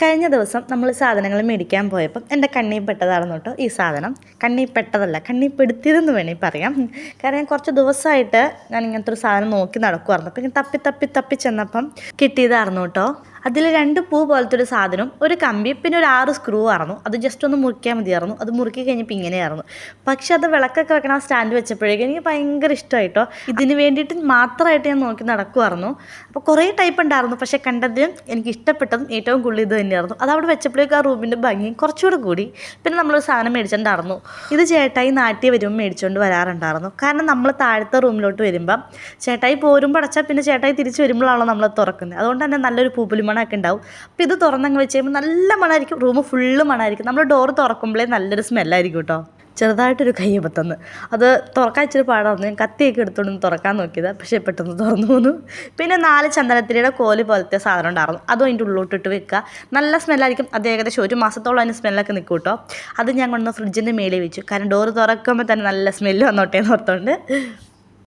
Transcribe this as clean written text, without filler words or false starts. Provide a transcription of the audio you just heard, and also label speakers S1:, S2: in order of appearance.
S1: കഴിഞ്ഞ ദിവസം നമ്മൾ സാധനങ്ങൾ മേടിക്കാൻ പോയപ്പം എൻ്റെ കണ്ണിൽ പെട്ടതായിരുന്നു കേട്ടോ ഈ സാധനം. കണ്ണിൽ പെട്ടതല്ല, കണ്ണിൽ പെടുത്തിയതെന്ന് വേണമെങ്കിൽ പറയാം. കാരണം കുറച്ച് ദിവസമായിട്ട് ഞാൻ ഇങ്ങനത്തെ ഒരു സാധനം നോക്കി നടക്കുമായിരുന്നു. അപ്പം ഇങ്ങനെ തപ്പി ചെന്നപ്പം കിട്ടിയതായിരുന്നു കേട്ടോ. അതിൽ 2 പൂ പോലത്തെ ഒരു സാധനവും ഒരു കമ്പി പിന്നെ ഒരു 6 സ്ക്രൂ ആയിരുന്നു. അത് ജസ്റ്റ് ഒന്ന് മുറിക്കാൻ മതിയായിരുന്നു. അത് മുറുക്കി കഴിഞ്ഞപ്പോൾ ഇങ്ങനെയായിരുന്നു. പക്ഷെ അത് വിളക്കൊക്കെ വെക്കണ സ്റ്റാൻഡ് വെച്ചപ്പോഴേക്കും എനിക്ക് ഭയങ്കര ഇഷ്ടമായിട്ടോ. ഇതിന് വേണ്ടിയിട്ട് മാത്രമായിട്ട് ഞാൻ നോക്കി നടക്കുമായിരുന്നു. അപ്പോൾ കുറേ ടൈപ്പ് ഉണ്ടായിരുന്നു. പക്ഷേ കണ്ടതിലും എനിക്ക് ഇഷ്ടപ്പെട്ടതും ഏറ്റവും കൂടുതൽ ഇത് തന്നെയായിരുന്നു. അത് അവിടെ വെച്ചപ്പോഴേക്കും ആ റൂമിൻ്റെ ഭംഗി കുറച്ചുകൂടെ കൂടി. പിന്നെ നമ്മളൊരു സാധനം മേടിച്ചിട്ടുണ്ടായിരുന്നു. ഇത് ചേട്ടായി നാട്ടിൽ വരുമ്പോൾ മേടിച്ചുകൊണ്ട് വരാറുണ്ടായിരുന്നു. കാരണം നമ്മൾ താഴത്തെ റൂമിലോട്ട് വരുമ്പം ചേട്ടായി പോരുമ്പോൾ അടച്ചാൽ പിന്നെ ചേട്ടായി തിരിച്ച് വരുമ്പോഴാണല്ലോ നമ്മൾ തുറക്കുന്നത്. അതുകൊണ്ട് തന്നെ നല്ലൊരു പൂപ്പുലി മണമൊക്കെ ഉണ്ടാവും. അപ്പോൾ ഇത് തുറന്നങ്ങ് വെച്ച് കഴിയുമ്പോൾ നല്ല മണമായിരിക്കും. Room full മണമായിരിക്കും. നമ്മൾ ഡോറ് തുറക്കുമ്പോഴേ നല്ലൊരു സ്മെല്ലായിരിക്കും കേട്ടോ. ചെറുതായിട്ടൊരു കയ്യബത്തന്ന് അത് തുറക്കാൻ ഇച്ചിരി പാടായിരുന്നു. ഞാൻ കത്തിയൊക്കെ എടുത്തുകൊണ്ട് തുറക്കാൻ നോക്കിയത്, പക്ഷേ പെട്ടെന്ന് തുറന്നു പോന്നു. പിന്നെ 4 ചന്ദനത്തിരിയുടെ കോല് പോലത്തെ സാധനം ഉണ്ടായിരുന്നു. അതും അതിൻ്റെ ഉള്ളിലോട്ടിട്ട് വെക്കുക. നല്ല സ്മെല്ലായിരിക്കും. അത് ഏകദേശം 1 മാസത്തോളം അതിന് സ്മെല്ലൊക്കെ നിൽക്കും കേട്ടോ. അത് ഞാൻ കൊണ്ടുവന്ന് ഫ്രിഡ്ജിൻ്റെ മേലെ വെച്ചു. കാരണം ഡോറ് തുറക്കുമ്പോൾ തന്നെ നല്ല സ്മെല്ല് വന്നോട്ടേന്ന് ഓർത്തുകൊണ്ട്.